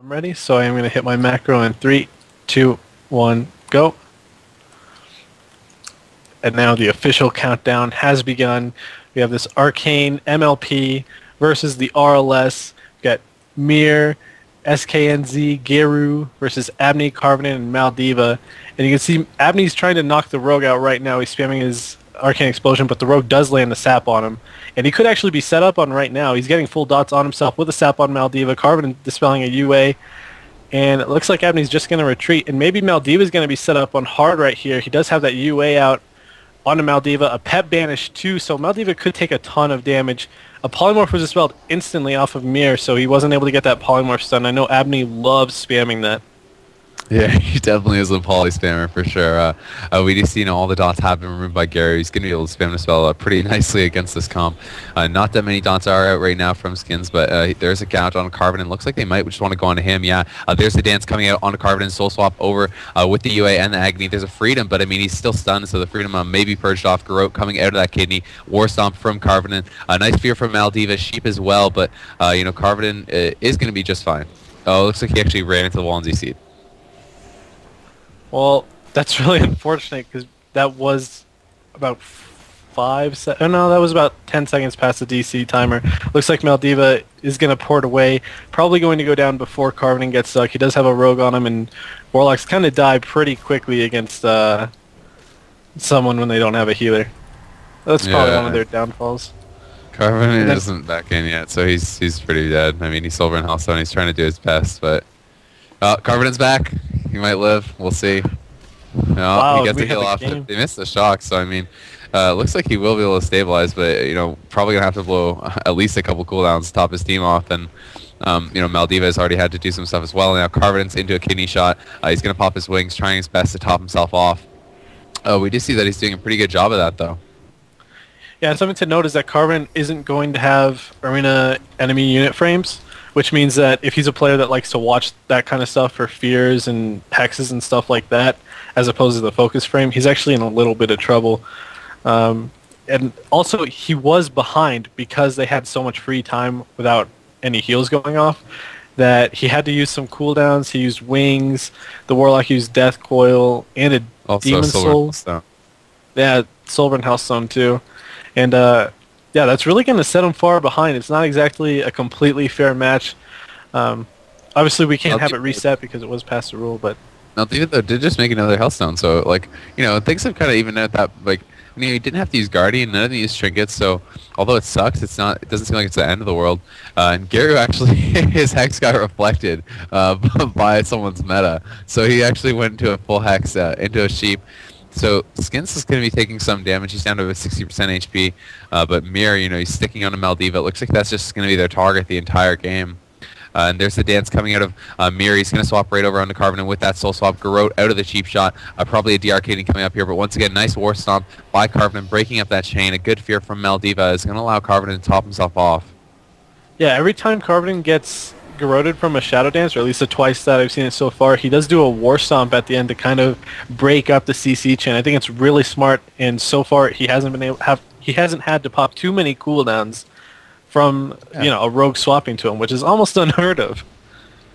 I'm ready, so I am going to hit my macro in 3, 2, 1, go. And now the official countdown has begun. We have this Arcane MLP versus the RLS. We've got Mir, Skenz, Geru versus Abni, Karvinen, and Maldiva. And you can see Abni's trying to knock the rogue out right now. He's spamming his Arcane Explosion, but the rogue does land the sap on him. And he could actually be set up on right now. He's getting full dots on himself with a sap on Maldiva. Karvinen dispelling a UA. And it looks like Abni's just going to retreat. And maybe Maldiva's going to be set up on hard right here. He does have that UA out onto Maldiva. A pet banish too, so Maldiva could take a ton of damage. A polymorph was dispelled instantly off of Mir, so he wasn't able to get that polymorph stun. I know Abni loves spamming that. Yeah, he definitely is a poly spammer for sure. We do see all the dots have been removed by Geru. He's going to be able to spam the spell pretty nicely against this comp. Not that many dots are out right now from Skenz, but there's a count on Karvinen. Looks like they might just want to go onto him. Yeah, there's the dance coming out onto Karvinen. Soul swap over with the UA and the Agni. There's a freedom, but I mean he's still stunned, so the freedom may be purged off. Garrote coming out of that kidney. War stomp from Karvinen. A nice fear from Maldiva. Sheep as well, but Karvinen is going to be just fine. Oh, looks like he actually ran into the wall and ZC'd. Well, that's really unfortunate because that was about 5 seconds. Oh, no, that was about 10 seconds past the DC timer. Looks like Maldiva is going to port away. Probably going to go down before Karvinen gets stuck. He does have a rogue on him, and Warlocks kind of die pretty quickly against someone when they don't have a healer. That's probably one of their downfalls. Karvinen isn't back in yet, so he's pretty dead. I mean, he's silver in Healthstone. He's trying to do his best, but Karvinen's back. He might live. We'll see. No, wow, he gets a heal off. They missed the shock, so I mean, looks like he will be able to stabilize, but probably gonna have to blow at least a couple cooldowns to top his team off. And Maldiva has already had to do some stuff as well. Now Karvinen's into a kidney shot. He's gonna pop his wings, trying his best to top himself off. We do see that he's doing a pretty good job of that, though. Yeah, and something to note is that Karvinen isn't going to have arena enemy unit frames, which means that if he's a player that likes to watch that kind of stuff for fears and hexes and stuff like that, as opposed to the focus frame, he's actually in a little bit of trouble. And also, he was behind because they had so much free time without any heals going off, that he had to use some cooldowns. He used Wings, the Warlock used Death Coil, and a also Demon Soul. Yeah, Silver and Healthstone too. And yeah, that's really going to set him far behind. It's not exactly a completely fair match. Obviously, we can't have it reset because it was past the rule, but... Maldiva, though, did just make another Healthstone, so, things have kind of evened out that, he didn't have to use Guardian, none of them used Trinkets, so, although it sucks, it doesn't seem like it's the end of the world. And Geru actually, his Hex got reflected by someone's meta, so he actually went into a full Hex, into a Sheep. So Skenz is going to be taking some damage. He's down to about 60% HP. But Mir, he's sticking on to Maldiva. It looks like that's just going to be their target the entire game. And there's the dance coming out of Mir. He's going to swap right over onto Karvinen with that soul swap. Garrote out of the cheap shot. Probably a de-arcading coming up here. But once again, nice war stomp by Karvinen, breaking up that chain. A good fear from Maldiva is going to allow Karvinen to top himself off. Yeah, every time Karvinen gets garroted from a Shadow Dance, or at least the twice that I've seen it so far, he does do a War Stomp at the end to kind of break up the CC chain. I think it's really smart, and so far he hasn't had to pop too many cooldowns from a rogue swapping to him, which is almost unheard of.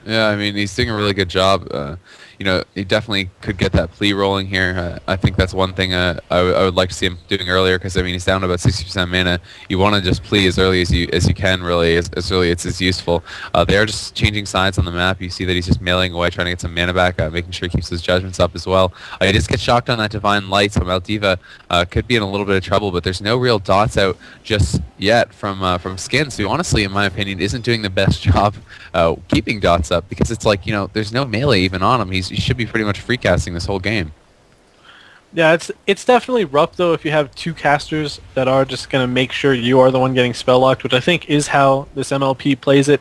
Yeah, I mean, he's doing a really good job. He definitely could get that plea rolling here. I think that's one thing I would like to see him doing earlier, because I mean he's down to about 60% mana. You want to just plea as early as you can, really, as early as it's useful. They are just changing sides on the map. You see that he's just mailing away, trying to get some mana back, making sure he keeps his judgments up as well. He just gets shocked on that Divine Light, so Maldiva could be in a little bit of trouble, but there's no real dots out just yet from Skenz, who honestly, in my opinion, isn't doing the best job keeping dots up, because it's like, there's no melee even on him. He should be pretty much free casting this whole game. Yeah, it's definitely rough, though, if you have two casters that are just going to make sure you are the one getting spell locked, which I think is how this MLP plays it.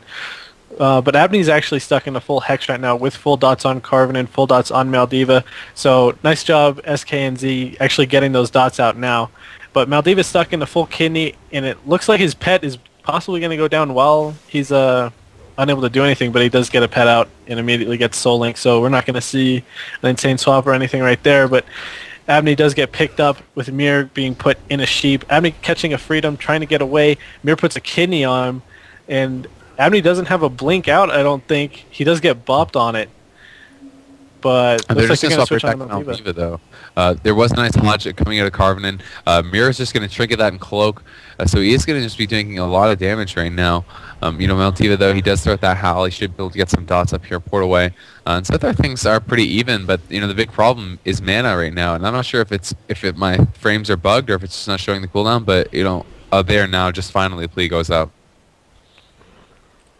But Abni's actually stuck in a full Hex right now with full dots on Karvinen, full dots on Maldiva. So nice job, Skenz, actually getting those dots out now. But Maldiva's stuck in a full kidney, and it looks like his pet is possibly going to go down while he's unable to do anything, but he does get a pet out and immediately gets Soul Link, so we're not going to see an insane swap or anything right there. But Abni does get picked up with Mir being put in a Sheep. Abni catching a freedom, trying to get away. Mir puts a kidney on him, and Abni doesn't have a blink out, I don't think. He does get bopped on it. But they're looks just like going to they're stop going to switch on protecting Maldiva. Maldiva, though. There was a nice logic coming out of Karvinen. Mirror's just going to trinket that and cloak, so he is going to just be doing a lot of damage right now. Maldiva, though, he does throw out that howl. He should be able to get some dots up here, port away. And so far things are pretty even, but the big problem is mana right now, and I'm not sure if my frames are bugged or if it's just not showing the cooldown, but there now, just finally the plea goes up.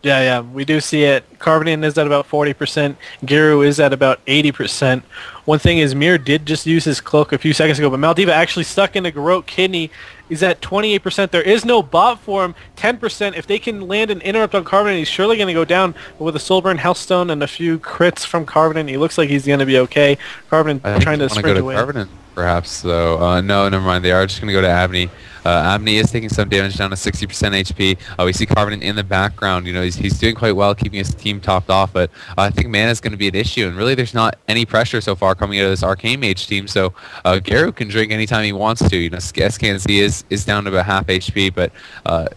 Yeah, we do see it. Karvinen is at about 40%. Geru is at about 80%. One thing is Mir did just use his cloak a few seconds ago, but Maldiva actually stuck in a Garrote Kidney. He's at 28%. There is no bot for him. 10%. If they can land an interrupt on Karvinen, he's surely going to go down. But with a Soulburn, Healthstone, and a few crits from Karvinen, he looks like he's going to be okay. Karvinen trying to sprint away. Karvinen, perhaps, though. No, never mind. They are just going to go to Abni. Abni is taking some damage down to 60% HP. We see Karvinen in the background. He's doing quite well keeping his team topped off, but I think mana is going to be an issue, and really there's not any pressure so far coming out of this Arcane Mage team, so Geru can drink anytime he wants to. Skenz is down to about half HP, but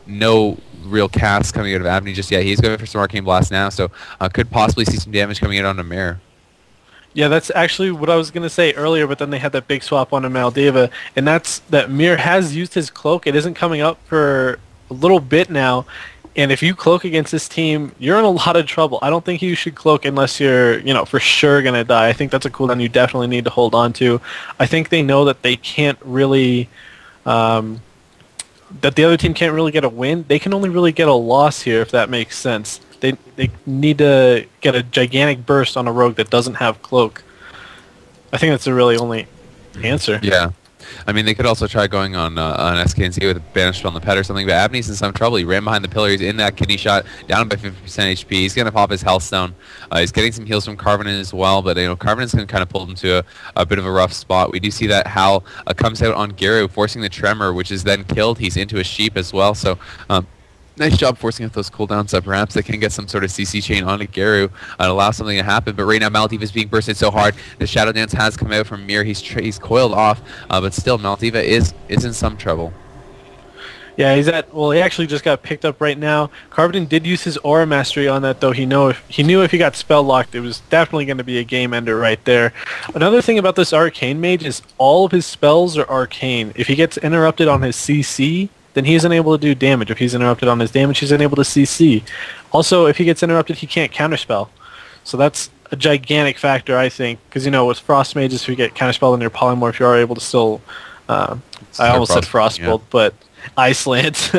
no real cast coming out of Abni just yet. He's going for some Arcane Blast now, so could possibly see some damage coming out onto Mirror. Yeah, that's actually what I was going to say earlier, but then they had that big swap on Maldiva, and that's that Mir has used his cloak. It isn't coming up for a little bit now, and if you cloak against this team, you're in a lot of trouble. I don't think you should cloak unless you're, for sure going to die. I think that's a cooldown you definitely need to hold on to. I think they know that they can't really... that the other team can't really get a win. They can only really get a loss here, if that makes sense. They need to get a gigantic burst on a rogue that doesn't have cloak. I think that's the really only answer. Yeah. I mean, they could also try going on SKNZ with a banish on the pet or something, but Abni's in some trouble. He ran behind the pillar. He's in that kidney shot, down by 50% HP. He's going to pop his health stone. He's getting some heals from Karvinen as well, but Karvinen's going to kind of pull him to a bit of a rough spot. We do see that Howl comes out on Geru, forcing the Tremor, which is then killed. He's into a sheep as well, so... nice job forcing out those cooldowns, so perhaps they can get some sort of CC chain onto Geru and allow something to happen. But right now, Maldiva is being bursted so hard. The Shadow Dance has come out from Mir. He's coiled off, but still, Maldiva is in some trouble. Yeah, he actually just got picked up right now. Karvinen did use his Aura Mastery on that, though. He knew if he got spell locked, it was definitely going to be a game ender right there. Another thing about this Arcane Mage is all of his spells are arcane. If he gets interrupted on his CC, then he isn't able to do damage. If he's interrupted on his damage, he's unable to CC. Also, if he gets interrupted, he can't counterspell. So that's a gigantic factor, I think, because with Frost Mages, if you get counterspell in your Polymorph, you are able to still... I almost said Frostbolt, but Iceland.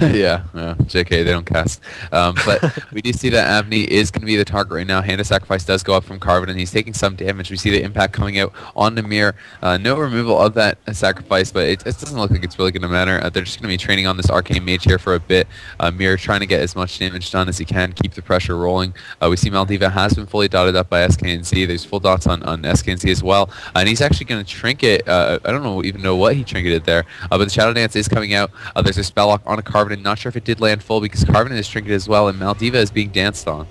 yeah, JK, they don't cast. But we do see that Abni is going to be the target right now. Hand of Sacrifice does go up from Karvinen. He's taking some damage. We see the impact coming out on the Mir. No removal of that Sacrifice, but it doesn't look like it's really going to matter. They're just going to be training on this Arcane Mage here for a bit. Mir trying to get as much damage done as he can, keep the pressure rolling. We see Maldiva has been fully dotted up by SKNZ. There's full dots on SKNZ as well. And he's actually going to trinket. I don't even know what he trinketed there, but the Shadow Dance is coming out. There's a spell lock on a Karvinen. Not sure if it did land full because Karvinen is trinketed as well, and Maldiva is being danced on.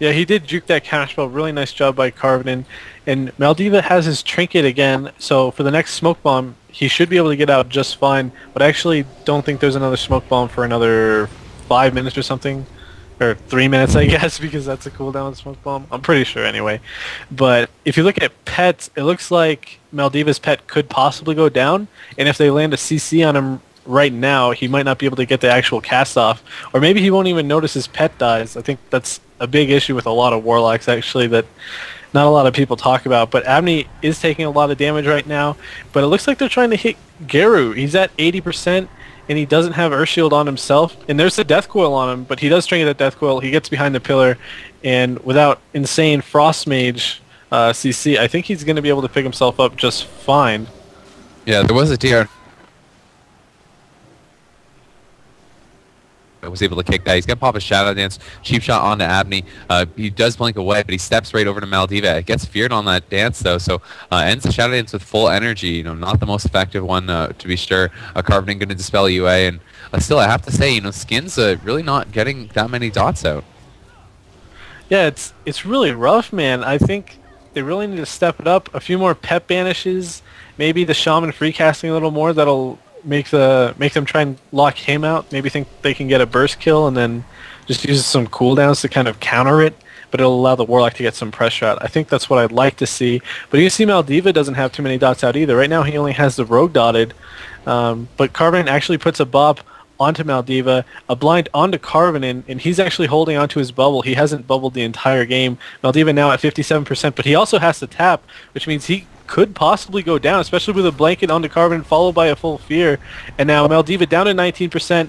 Yeah, he did juke that counterspell. Really nice job by Karvinen. And Maldiva has his trinket again, so for the next smoke bomb, he should be able to get out just fine. But I actually don't think there's another smoke bomb for another 5 minutes or something. Or 3 minutes, I guess, because that's a cooldown of smoke bomb. I'm pretty sure anyway. But if you look at pets, it looks like Maldiva's pet could possibly go down. And if they land a CC on him right now, he might not be able to get the actual cast off, or maybe he won't even notice his pet dies. I think that's a big issue with a lot of Warlocks, actually, that not a lot of people talk about. But Abni is taking a lot of damage right now, but it looks like they're trying to hit Geru. He's at 80%, and he doesn't have Earthshield on himself, and there's a Death Coil on him, but he does trinket that Death Coil. He gets behind the pillar, and without insane Frost Mage CC, I think he's going to be able to pick himself up just fine. Yeah, there was a TR. Was able to kick that. He's going to pop a Shadow Dance, cheap shot onto Abni. He does blink away, but he steps right over to Maldiva. It gets feared on that dance, though, so ends the Shadow Dance with full energy. Not the most effective one, to be sure. Karvinen going to dispel UA, and still, I have to say, Skenz really not getting that many dots out. Yeah, it's really rough, man. I think they really need to step it up. A few more pet banishes, maybe the Shaman free casting a little more. That'll make them try and lock him out. Maybe think they can get a burst kill and then just use some cooldowns to kind of counter it. But it'll allow the Warlock to get some pressure out. I think that's what I'd like to see. But you see Maldiva doesn't have too many dots out either. Right now he only has the Rogue dotted. But Karvinen actually puts a bop onto Maldiva, a blind onto Karvinen, and he's actually holding onto his bubble. He hasn't bubbled the entire game. Maldiva now at 57%, but he also has to tap, which means he could possibly go down, especially with a blanket onto Karvinen followed by a full fear. And now Maldiva down to 19%.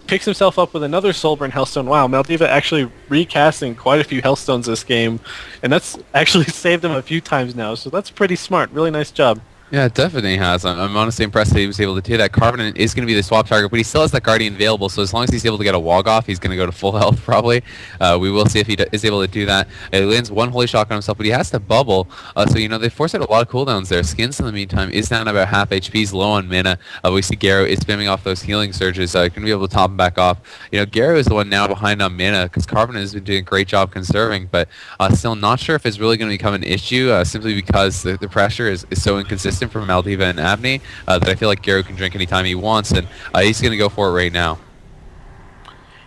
Picks himself up with another Soulburn Hellstone. Wow, Maldiva actually recasting quite a few Hellstones this game, and that's actually saved him a few times now, so that's pretty smart. Really nice job. Yeah, it definitely has. I'm honestly impressed that he was able to do that. Karvinen is going to be the swap target, but he still has that Guardian available, so as long as he's able to get a Wog off, he's going to go to full health probably. We will see if he is able to do that. He lands one Holy Shock on himself, but he has to bubble, so you know they force out a lot of cooldowns there. Skenz, in the meantime, is down about half HP. He's low on mana. We see Geru is spamming off those healing surges. Going to be able to top him back off. You know, Geru is the one now behind on mana because Karvinen has been doing a great job conserving, but still not sure if it's really going to become an issue simply because the pressure is so inconsistent from Maldiva and Abni that I feel like Geru can drink anytime he wants, and he's going to go for it right now.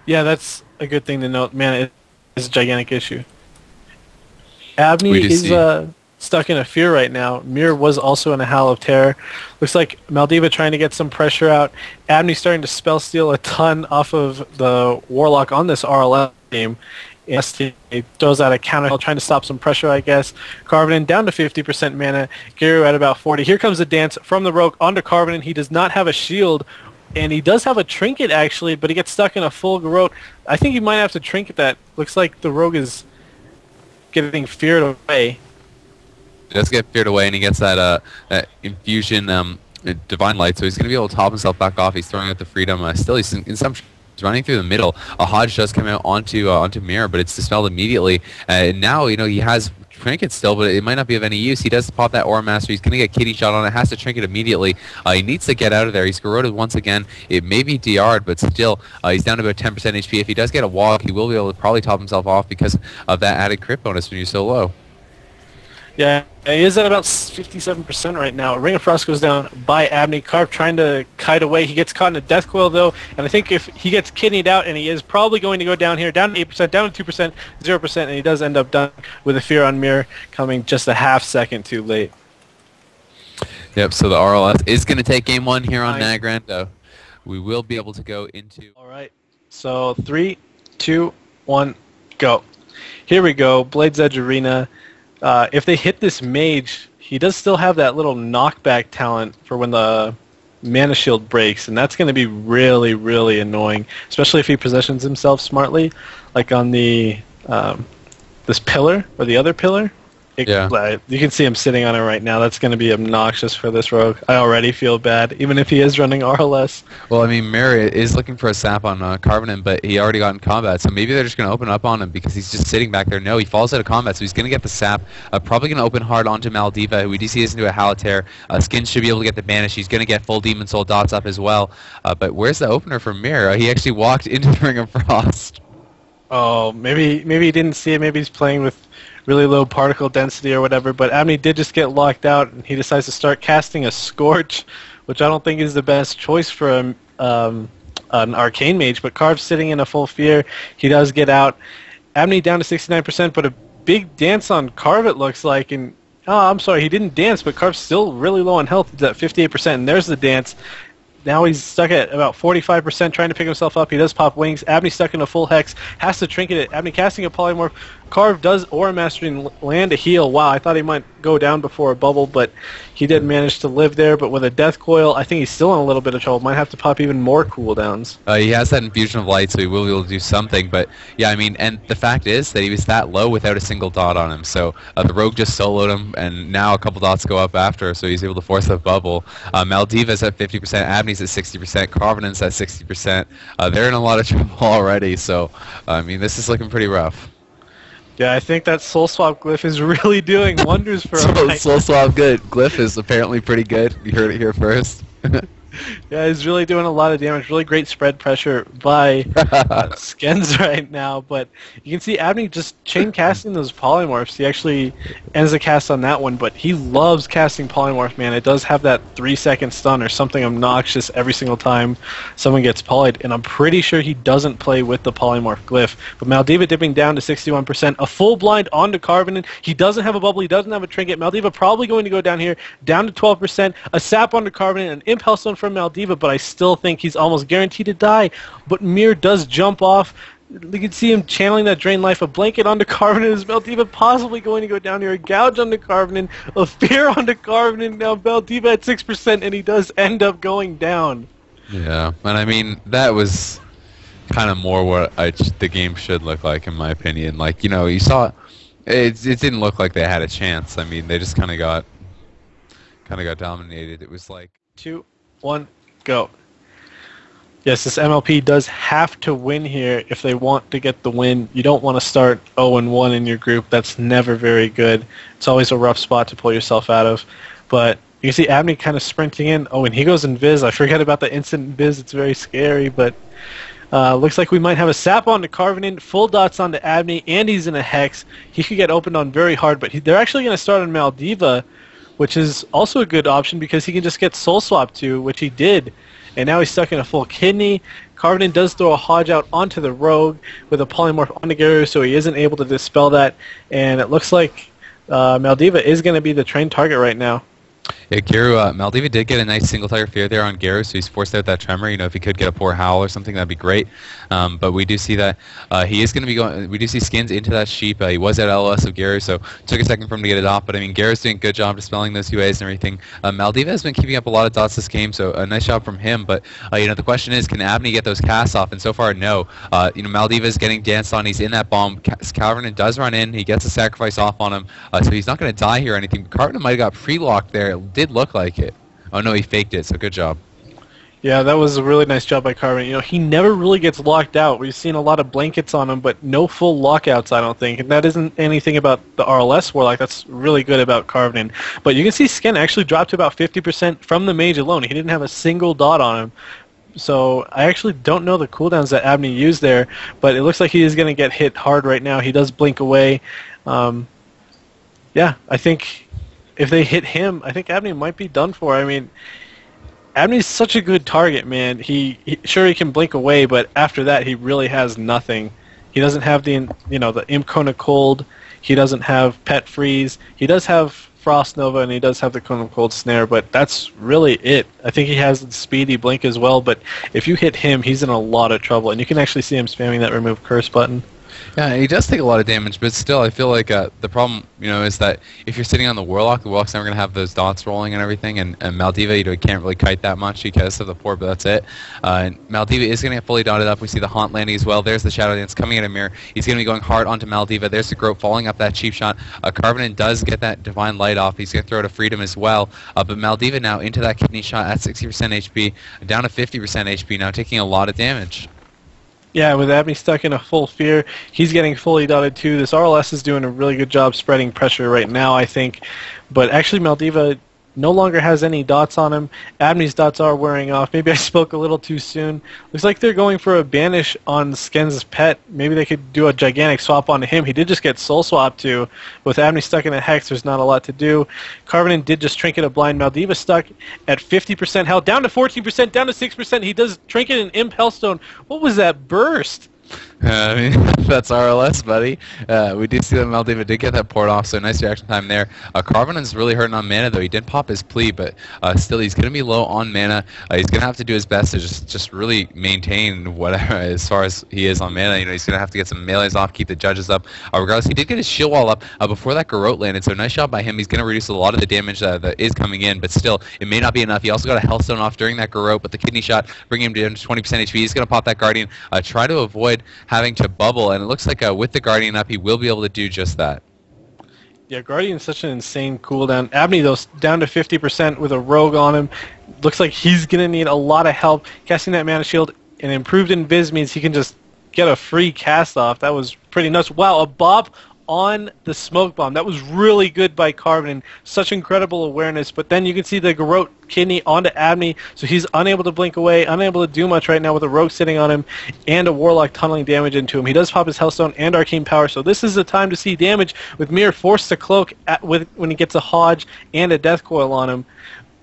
Yeah, that's a good thing to note. Man, it's a gigantic issue. Abni is stuck in a fear right now. Mir was also in a Howl of Terror. Looks like Maldiva trying to get some pressure out. Abni starting to spell steal a ton off of the Warlock on this RLS game. He throws out a counter, trying to stop some pressure, I guess. Karvinen down to 50% mana. Geru at about 40. Here comes the dance from the Rogue onto Karvinen. He does not have a shield, and he does have a trinket, actually, but he gets stuck in a full garrote. I think he might have to trinket that. Looks like the Rogue is getting feared away. He does get feared away, and he gets that infusion Divine Light, so he's going to be able to top himself back off. He's throwing out the Freedom. Still, he's in some... running through the middle. A Hodge does come out onto Mirror, but it's dispelled immediately. And now, you know, he has Trinket still, but it might not be of any use. He does pop that Aura Master. He's going to get Kitty shot on it. Has to Trinket immediately. He needs to get out of there. He's corroded once again. It may be DR'd, but still, he's down to about 10% HP. If he does get a Wog, he will be able to probably top himself off because of that added crit bonus when you're so low. Yeah, he is at about 57% right now. Ring of Frost goes down by Abni. Karv trying to kite away. He gets caught in a Death Coil, though, and I think if he gets kidneyed out, and he is probably going to go down here, down to 8%, down to 2%, 0%, and he does end up done with a Fear on Mirror coming just a half second too late. Yep, so the RLS is going to take game one here on Nagrand. We will be able to go into... All right, so 3, 2, 1, go. Here we go, Blade's Edge Arena. If they hit this mage, he does still have that little knockback talent for when the mana shield breaks, and that's going to be really, really annoying, especially if he positions himself smartly, like on the this pillar or the other pillar. You can see him sitting on it right now. That's going to be obnoxious for this Rogue. I already feel bad, even if he is running RLS. Well, I mean, Mary is looking for a sap on Karvinen, but he already got in combat, so maybe they're just going to open up on him because he's just sitting back there. No, he falls out of combat, so he's going to get the sap. Probably going to open hard onto Maldiva, who we do see is into a Howl of Terror. Skenz should be able to get the banish. He's going to get full Demon Soul dots up as well. But where's the opener for Mir? He actually walked into the Ring of Frost. Oh, maybe he didn't see it. Maybe he's playing with really low particle density or whatever, but Abni did just get locked out, and he decides to start casting a Scorch, which I don't think is the best choice for an Arcane Mage, but Karv's sitting in a full fear. He does get out. Abni down to 69%, but a big dance on Karv, it looks like, and I'm sorry, he didn't dance, but Karv's still really low on health. He's at 58%, and there's the dance. Now he's stuck at about 45%, trying to pick himself up. He does pop wings. Abni stuck in a full Hex, has to trinket it. Abni casting a Polymorph. Karv does Aura Mastery and land a heal. Wow, I thought he might go down before a bubble, but he did manage to live there. But with a Death Coil, I think he's still in a little bit of trouble. Might have to pop even more cooldowns. He has that Infusion of Light, so he will be able to do something. But yeah, I mean, and the fact is that he was that low without a single dot on him. So the Rogue just soloed him, and now a couple dots go up after, so he's able to force that bubble. Maldiva's at 50%, Abni's at 60%, Karvinen's at 60%. They're in a lot of trouble already, so I mean, this is looking pretty rough. Yeah, I think that Soul Swap Glyph is really doing wonders for him. Soul Swap good. Glyph is apparently pretty good. You heard it here first. Yeah, he's really doing a lot of damage. Really great spread pressure by Skenz right now. But you can see Abni just chain casting those polymorphs. He actually ends the cast on that one, but he loves casting polymorph, man. It does have that 3-second stun or something obnoxious every single time someone gets polyed, and I'm pretty sure he doesn't play with the polymorph glyph. But Maldiva dipping down to 61%. A full blind onto Karvinen. He doesn't have a bubble. He doesn't have a trinket. Maldiva probably going to go down here, down to 12%. A sap onto Karvinen, an imp hellstone from Maldiva, but I still think he's almost guaranteed to die. But Mir does jump off. You can see him channeling that drain life. A blanket onto Karvinen. Is Maldiva possibly going to go down here? A gouge onto Karvinen. A fear onto Karvinen. Now Maldiva at 6%, and he does end up going down. Yeah, and I mean, that was kind of more what the game should look like, in my opinion. Like, you know, you saw it didn't look like they had a chance. I mean, they just kind of got dominated. It was like 2, 1, go. Yes, this MLP does have to win here if they want to get the win. You don't want to start 0-1 in your group. That's never very good. It's always a rough spot to pull yourself out of. But you can see Abni kind of sprinting in. Oh, and he goes invis. I forget about the instant invis. It's very scary, but looks like we might have a sap onto Karvinen, full dots onto Abni, and he's in a hex. He could get opened on very hard, but they're actually going to start on Maldiva, which is also a good option because he can just get soul swap to, which he did. And now he's stuck in a full kidney. Karvinen does throw a Hodge out onto the rogue with a polymorph onto Geru, so he isn't able to dispel that. And it looks like Maldiva is going to be the train target right now. Yeah, Geru, Maldiva did get a nice single target fear there on Geru, so he's forced out that tremor. You know, if he could get a poor howl or something, that'd be great. But we do see that he is going to be going. We do see Skenz into that sheep. He was at RLS of Geru, so took a second for him to get it off. But I mean, Geru's doing a good job dispelling those UAs and everything. Maldiva has been keeping up a lot of dots this game, so a nice job from him. But you know, the question is, can Abni get those casts off? And so far, no. You know, Maldiva is getting danced on. He's in that bomb. Karvinen does run in. He gets a sacrifice off on him, so he's not going to die here or anything. Karvinen might have got pre-locked there. It did look like it. Oh no, he faked it, so good job. Yeah, that was a really nice job by Karvinen. You know, he never really gets locked out. We've seen a lot of blankets on him, but no full lockouts, I don't think. And that isn't anything about the RLS Warlock. That's really good about Karvinen. But you can see Sken actually dropped to about 50% from the mage alone. He didn't have a single dot on him. So I actually don't know the cooldowns that Abni used there, but it looks like he is going to get hit hard right now. He does blink away. Yeah, I think if they hit him, I think Abni might be done for. I mean, Abni's such a good target, man. Sure, he can blink away, but after that, he really has nothing. He doesn't have the Imp Cone of Cold. He doesn't have Pet Freeze. He does have Frost Nova, and he does have the Cone of Cold Snare, but that's really it. I think he has the Speedy Blink as well, but if you hit him, he's in a lot of trouble, and you can actually see him spamming that Remove Curse button. Yeah, he does take a lot of damage, but still, I feel like the problem, is that if you're sitting on the Warlock's never going to have those dots rolling and everything, and Maldiva, he can't really kite that much. He casts the port, but that's it. And Maldiva is going to get fully dotted up. We see the Haunt landing as well. There's the Shadow Dance coming in a mirror. He's going to be going hard onto Maldiva. There's the Grope falling up that cheap shot. Karvinen does get that Divine Light off. He's going to throw to Freedom as well. But Maldiva now into that kidney shot at 60% HP, down to 50% HP now, taking a lot of damage. Yeah, with Abni stuck in a full fear, he's getting fully dotted too. This RLS is doing a really good job spreading pressure right now, I think. But actually, Maldiva no longer has any dots on him. Abni's dots are wearing off. Maybe I spoke a little too soon. Looks like they're going for a banish on Skenz's pet. Maybe they could do a gigantic swap onto him. He did just get soul swapped too. With Abni stuck in a hex, there's not a lot to do. Karvinen did just trinket a blind. Maldiva stuck at 50% health, down to 14%, down to 6%. He does trinket an Imp Hellstone. What was that burst? I mean, that's RLS, buddy. We do see that Maldiva did get that port off, so nice reaction time there. Karvinen's really hurting on mana, though. He did pop his plea, but still, he's going to be low on mana. He's going to have to do his best to just really maintain whatever as far as he is on mana. He's going to have to get some melees off, keep the judges up. Regardless, he did get his shield wall up before that Garrote landed, so nice job by him. He's going to reduce a lot of the damage that is coming in, but still, it may not be enough. He also got a Hellstone off during that Garrote, but the kidney shot bringing him down to 20% HP. He's going to pop that Guardian, try to avoid having to bubble, and it looks like with the Guardian up, he will be able to do just that. Yeah, Guardian's such an insane cooldown. Abni, though, down to 50% with a Rogue on him. Looks like he's going to need a lot of help. Casting that Mana Shield and improved Invis means he can just get a free cast off. That was pretty nuts. Wow, a bop on the smoke bomb. That was really good by Karvinen. Such incredible awareness. But then you can see the Garrote kidney onto Abni, so he's unable to blink away, unable to do much right now with a Rogue sitting on him and a Warlock tunneling damage into him. He does pop his Hellstone and Arcane Power, so this is the time to see damage with Mir forced to cloak when he gets a Hodge and a Death Coil on him.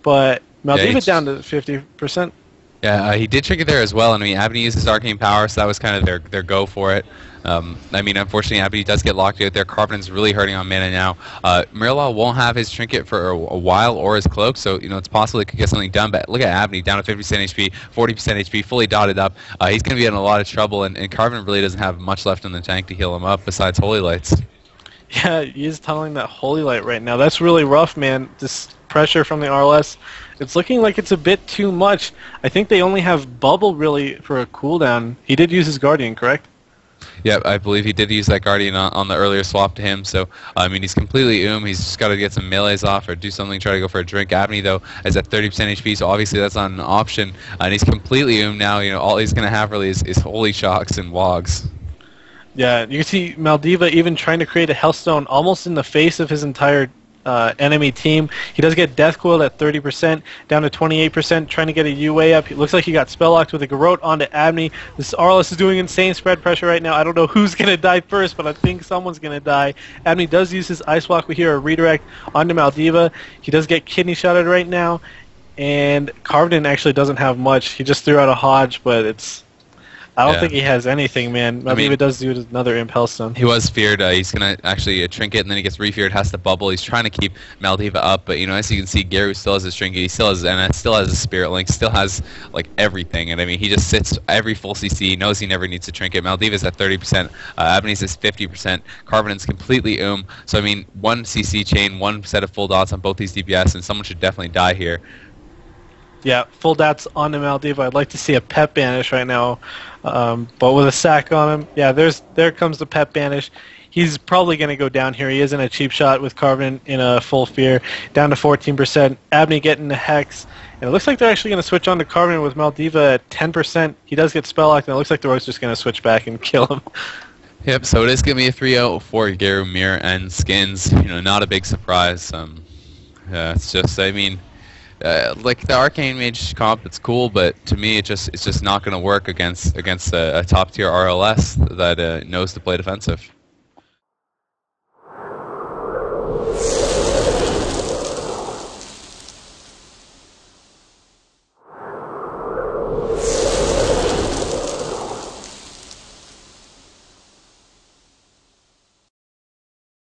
But Maldiva down to 50%. Yeah, he did trick it there as well. And I mean, Abni uses Arcane Power, so that was kind of their go for it. I mean, unfortunately, Abni does get locked out there. Karvinen's really hurting on mana now. Mirlaw won't have his trinket for a while or his cloak, so it's possible he could get something done. But look at Abni, down to 50% HP, 40% HP, fully dotted up. He's going to be in a lot of trouble, and Karvinen really doesn't have much left in the tank to heal him up besides Holy Lights. Yeah, he is tunneling that Holy Light right now. That's really rough, man. This pressure from the RLS, it's looking like it's a bit too much. I think they only have Bubble, really, for a cooldown. He did use his Guardian, correct? Yeah, I believe he did use that Guardian on the earlier swap to him. So, I mean, he's completely He's just got to get some melees off or do something, try to go for a drink. Abni, though, is at 30% HP, so obviously that's not an option. And he's completely now. All he's going to have really is Holy Shocks and Wogs. Yeah, you can see Maldiva even trying to create a Hellstone almost in the face of his entire enemy team. He does get Death Coiled at 30%, down to 28%, trying to get a UA up. It looks like he got spell locked with a Garrote onto Abni. This RLS is doing insane spread pressure right now. I don't know who's going to die first, but I think someone's going to die. Abni does use his Ice Walk. We hear a redirect onto Maldiva. He does get kidney shotted right now, and Karvinen actually doesn't have much. He just threw out a Hodge, but I don't think he has anything, man. Maldiva does do another Imp Hellstone. He was feared. He's going to actually trinket, and then he gets refeared, has to bubble. He's trying to keep Maldiva up, but, as you can see, Geru still has his trinket. He still has his NS, still has his Spirit Link, still has, everything. And, I mean, he just sits every full CC. He knows he never needs to trinket. Maldiva's at 30%. Abni's is 50%. Karvinen's completely So, I mean, one CC chain, one set of full dots on both these DPS, and someone should definitely die here. Yeah, full dots on the Maldiva. I'd like to see a Pet Banish right now, but with a sack on him. Yeah, there comes the Pet Banish. He's probably going to go down here. He is in a cheap shot with Karvinen in a full fear, down to 14%. Abni getting the Hex, and it looks like they're actually going to switch on to Karvinen with Maldiva at 10%. He does get spell locked, and it looks like the Rogue's just going to switch back and kill him. Yep, so it is going to be a 3-0 for Geru, Mir, and Skenz. Not a big surprise. It's just, I mean... the Arcane Mage comp, it's cool, but to me, it's just not going to work against a top tier RLS that knows to play defensive.